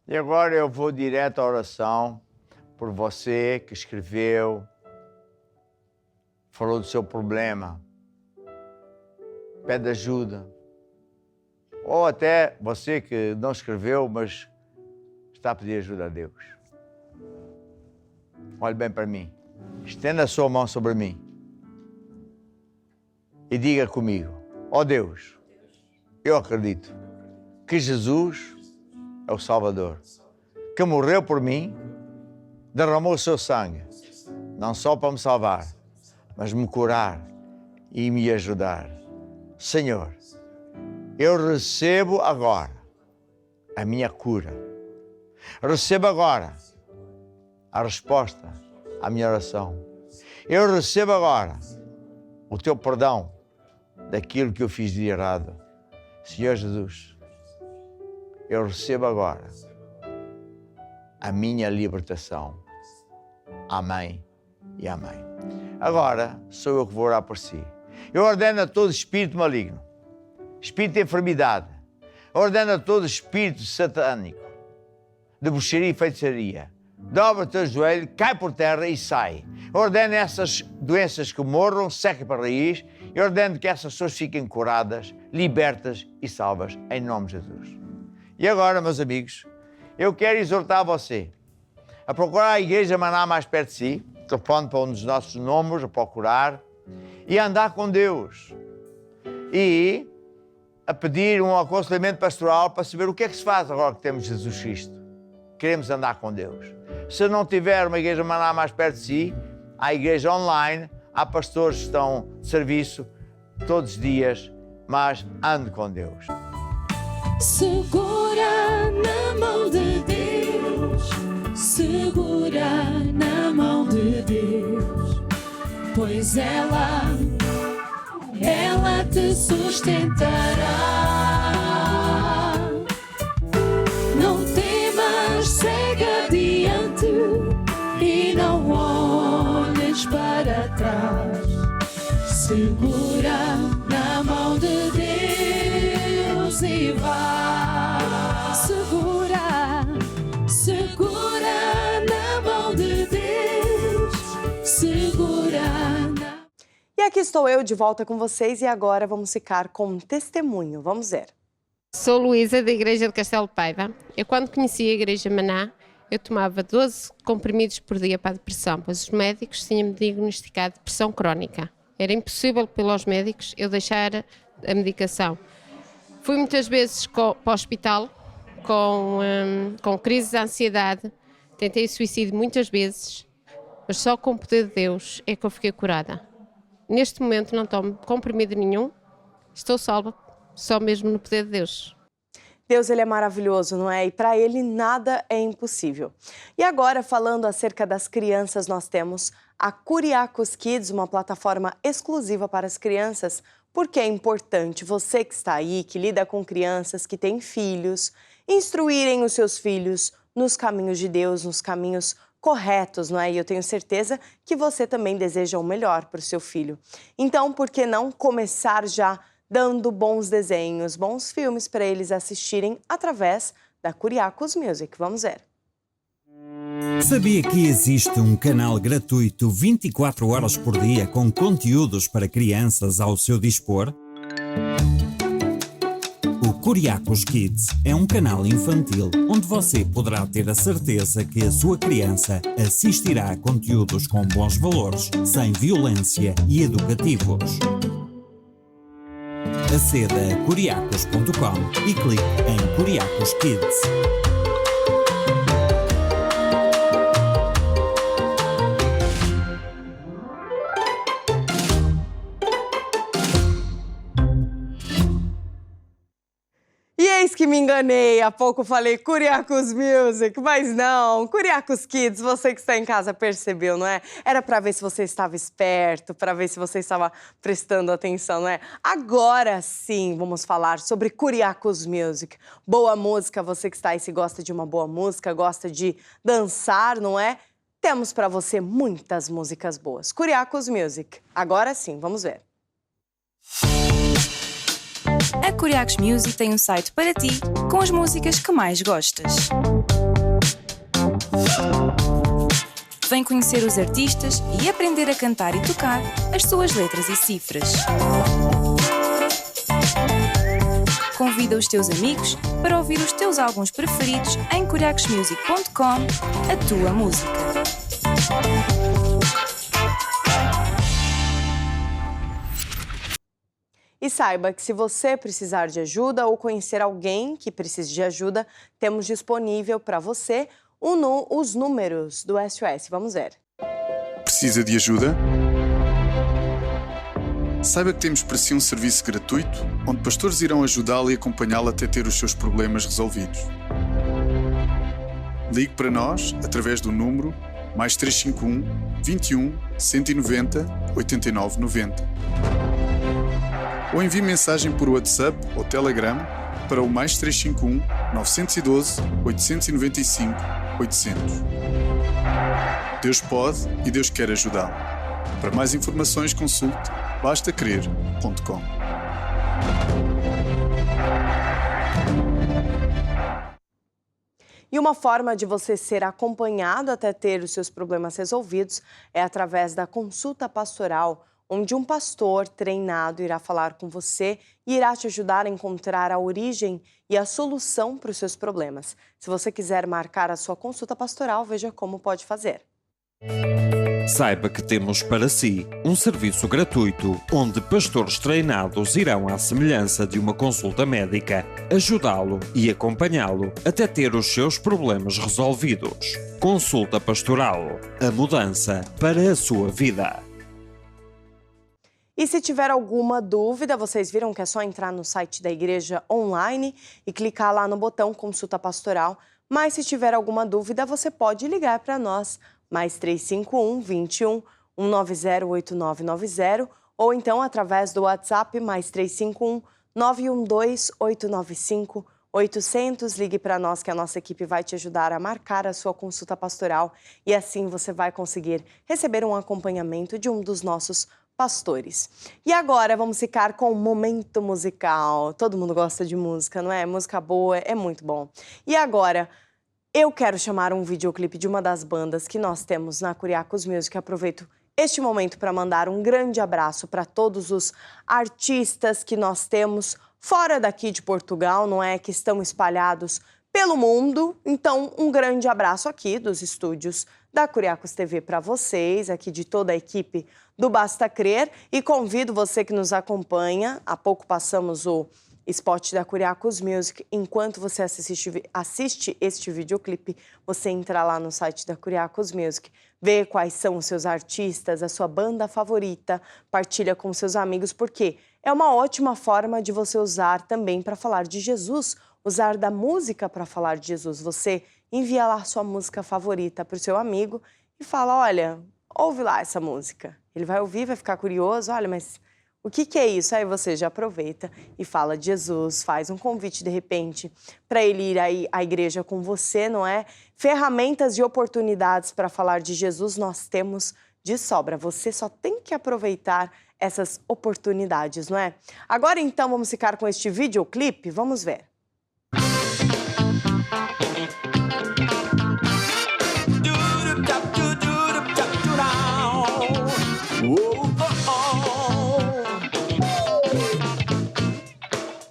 Speaker 2: E agora eu vou direto à oração por você que escreveu, falou do seu problema, pede ajuda. Ou até você que não escreveu, mas está a pedir ajuda a Deus. Olhe bem para mim, estenda a sua mão sobre mim e diga comigo, ó Deus, eu acredito que Jesus é o Salvador, que morreu por mim, derramou o seu sangue, não só para me salvar, mas me curar e me ajudar. Senhor, eu recebo agora a minha cura. Recebo agora a resposta à minha oração. Eu recebo agora o teu perdão daquilo que eu fiz de errado. Senhor Jesus, eu recebo agora a minha libertação. Amém e amém. Agora sou eu que vou orar por si. Eu ordeno a todo espírito maligno, espírito de enfermidade, ordeno a todo espírito satânico, de bruxaria e feitiçaria, dobra o teu joelho, cai por terra e sai. Eu ordeno essas doenças que morram, sequem para a raiz. Eu ordeno que essas pessoas fiquem curadas, libertas e salvas, em nome de Jesus. E agora, meus amigos, Eu quero exortar você a procurar a Igreja Maná mais perto de si, telefone para um dos nossos números, a procurar, e andar com Deus. E a pedir um aconselhamento pastoral para saber o que é que se faz agora que temos Jesus Cristo. Queremos andar com Deus. Se não tiver uma Igreja Maná mais perto de si, há igreja online, há pastores que estão de serviço todos os dias, mas ande com Deus.
Speaker 3: Segura na mão de Deus, segura na mão de Deus, pois ela te sustentará. Não temas, segue adiante e não olhes para trás. Segura na mão de Deus e vai. Segura na mão de Deus. Segura na...
Speaker 1: E aqui estou eu de volta com vocês e agora vamos ficar com um testemunho. Vamos ver.
Speaker 4: Sou Luísa, da Igreja de Castelo de Paiva. Eu, quando conheci a Igreja Maná, eu tomava 12 comprimidos por dia para a depressão, pois os médicos tinham-me diagnosticado depressão crónica. Era impossível pelos médicos eu deixar a medicação. Fui muitas vezes para o hospital com crises de ansiedade, tentei suicídio muitas vezes, mas só com o poder de Deus é que eu fiquei curada. Neste momento não tomo comprimido nenhum, estou salva, só mesmo no poder de Deus.
Speaker 1: Deus, ele é maravilhoso, não é? E para ele nada é impossível. E agora, falando acerca das crianças, nós temos a Curiacos Kids, uma plataforma exclusiva para as crianças, porque é importante você que está aí, que lida com crianças, que tem filhos, instruírem os seus filhos nos caminhos de Deus, nos caminhos corretos, não é? E eu tenho certeza que você também deseja o melhor para o seu filho. Então, por que não começar já dando bons desenhos, bons filmes para eles assistirem através da Curiacos Music? Vamos ver.
Speaker 5: Sabia que existe um canal gratuito 24 horas por dia com conteúdos para crianças ao seu dispor? O Curiacos Kids é um canal infantil onde você poderá ter a certeza que a sua criança assistirá a conteúdos com bons valores, sem violência e educativos. Aceda a curiacos.com e clique em Curiacos Kids.
Speaker 1: E eis que me enganei, há pouco falei Curiacos Music, mas não, Curiacos Kids, você que está em casa percebeu, não é? Era para ver se você estava esperto, para ver se você estava prestando atenção, não é? Agora sim, vamos falar sobre Curiacos Music. Boa música, você que está aí, se gosta de uma boa música, gosta de dançar, não é? Temos para você muitas músicas boas. Curiacos Music, agora sim, vamos ver.
Speaker 6: A Curiacos Music tem um site para ti com as músicas que mais gostas. Vem conhecer os artistas e aprender a cantar e tocar as suas letras e cifras. Convida os teus amigos para ouvir os teus álbuns preferidos em curiacosmusic.com, a tua música.
Speaker 1: E saiba que se você precisar de ajuda ou conhecer alguém que precise de ajuda, temos disponível para você os números do SOS. Vamos ver.
Speaker 7: Precisa de ajuda? Saiba que temos para si um serviço gratuito, onde pastores irão ajudá-lo e acompanhá-lo até ter os seus problemas resolvidos. Ligue para nós através do número +351 21 190 89 90. Ou envie mensagem por WhatsApp ou Telegram para o +351 912 895 800. Deus pode e Deus quer ajudá-lo. Para mais informações, consulte bastacrer.com.
Speaker 1: E uma forma de você ser acompanhado até ter os seus problemas resolvidos é através da consulta pastoral, onde um pastor treinado irá falar com você e irá te ajudar a encontrar a origem e a solução para os seus problemas. Se você quiser marcar a sua consulta pastoral, veja como pode fazer.
Speaker 5: Saiba que temos para si um serviço gratuito onde pastores treinados irão à semelhança de uma consulta médica ajudá-lo e acompanhá-lo até ter os seus problemas resolvidos. Consulta Pastoral, a mudança para a sua vida.
Speaker 1: E se tiver alguma dúvida, vocês viram que é só entrar no site da igreja online e clicar lá no botão Consulta Pastoral. Mas se tiver alguma dúvida, você pode ligar para nós, mais 351 21 190 8990, ou então através do WhatsApp, mais 351 912 895 800. Ligue para nós que a nossa equipe vai te ajudar a marcar a sua consulta pastoral e assim você vai conseguir receber um acompanhamento de um dos nossos pastores. E agora vamos ficar com um momento musical. Todo mundo gosta de música, não é? Música boa é muito bom. E agora eu quero chamar um videoclipe de uma das bandas que nós temos na Curiacos Music. Aproveito este momento para mandar um grande abraço para todos os artistas que nós temos fora daqui de Portugal, não é? Que estão espalhados pelo mundo. Então, um grande abraço aqui dos estúdios da Curiacos TV para vocês, aqui de toda a equipe do Basta Crer. E convido você que nos acompanha, há pouco passamos o spot da Curiacos Music. Enquanto você assiste este videoclipe, você entra lá no site da Curiacos Music, vê quais são os seus artistas, a sua banda favorita, partilha com seus amigos, porque é uma ótima forma de você usar também para falar de Jesus, usar da música para falar de Jesus. Você envia lá sua música favorita para o seu amigo e fala, olha, ouve lá essa música. Ele vai ouvir, vai ficar curioso, olha, mas o que é isso? Aí você já aproveita e fala de Jesus, faz um convite de repente para ele ir aí à igreja com você, não é? Ferramentas e oportunidades para falar de Jesus nós temos de sobra. Você só tem que aproveitar essas oportunidades, não é? Agora então vamos ficar com este videoclipe, vamos ver.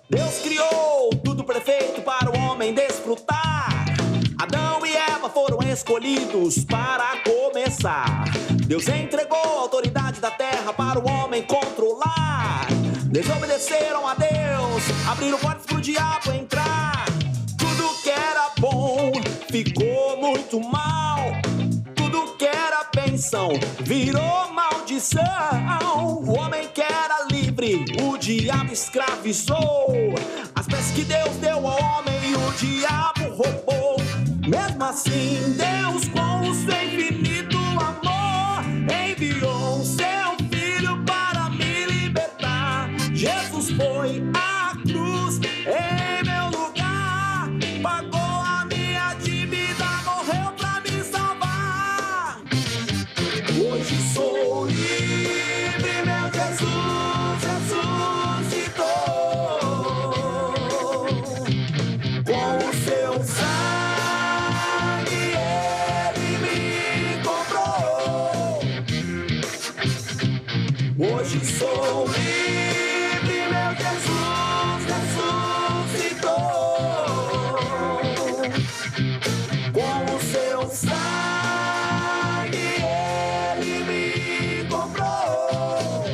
Speaker 8: Deus criou tudo perfeito para o homem desfrutar. Adão e Eva foram escolhidos para começar. Deus entregou a autoridade da terra para o homem controlar. Desobedeceram a Deus, abriram portas para o diabo entrar. Tudo que era bom ficou muito mal. Tudo que era bênção virou maldição. O homem que era livre, o diabo escravizou. As peças que Deus deu ao homem, o diabo roubou. Mesmo assim, Deus, com o seu infinito amor, enviou o seu filho para me libertar. Jesus foi à cruz em meu lugar, pagou a minha dívida, morreu pra me salvar. Hoje sou livre, meu Jesus ressuscitou. Com o seu sangue ele me comprou. Hoje sou livre, meu Jesus ressuscitou. Com o seu sangue ele me comprou.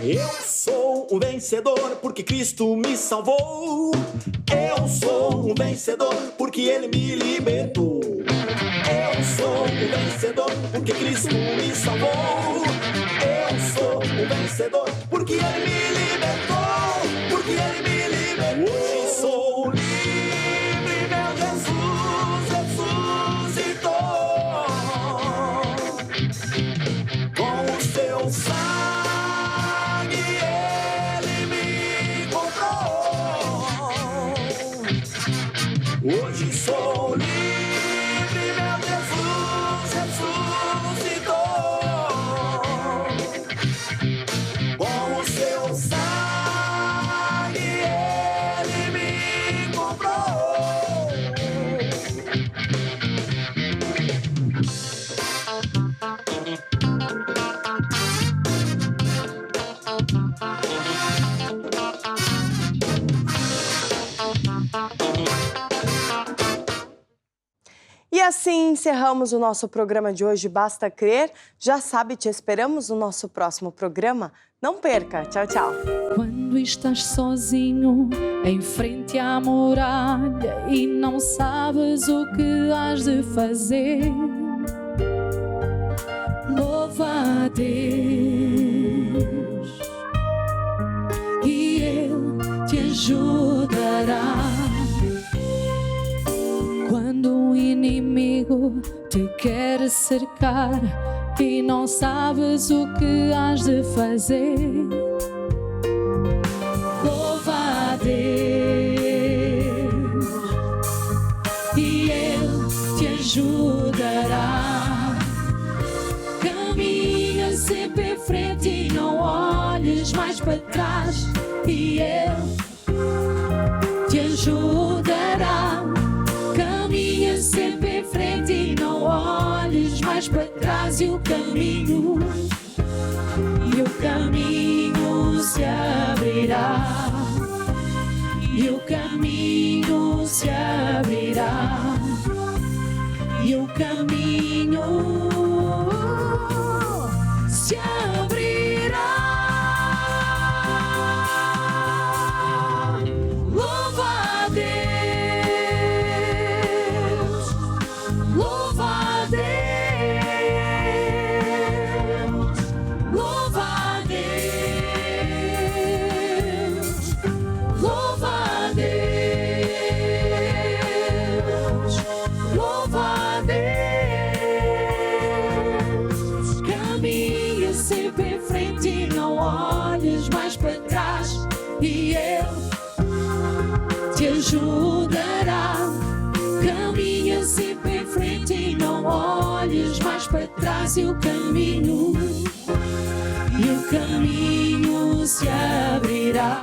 Speaker 8: Eu sou um vencedor porque Cristo me salvou. Eu sou um vencedor porque Ele me libertou. Eu sou um vencedor porque Cristo me salvou. Eu sou um vencedor porque Ele me libertou. Porque Ele me libertou. Hoje sou livre, meu Jesus ressuscitou. Com o seu sangue ele me comprou. Hoje sou livre, meu Jesus ressuscitou. Com o seu sangue ele me comprou.
Speaker 1: assim encerramos o nosso programa de hoje, Basta Crer. Já sabe, te esperamos no nosso próximo programa. Não perca. Tchau, tchau.
Speaker 3: Quando estás sozinho em frente à muralha e não sabes o que has de fazer, louva a Deus e Ele te ajudará. Quando o inimigo te quer cercar e não sabes o que has de fazer, louva a Deus e Ele te ajudará. Caminha sempre em frente e não olhes mais para trás, e Ele te ajudará. Caminha sempre em frente e não olhes mais para trás, e o caminho se abrirá, e o caminho se abrirá, e o caminho se abrirá. Louva a Deus, louva a Deus, louva a Deus, louva a Deus, louva a Deus. Caminha sempre em frente e não olhes mais para trás, e Ele te ajudará. Caminha sempre em frente e não olhes mais para trás, e o caminho se abrirá.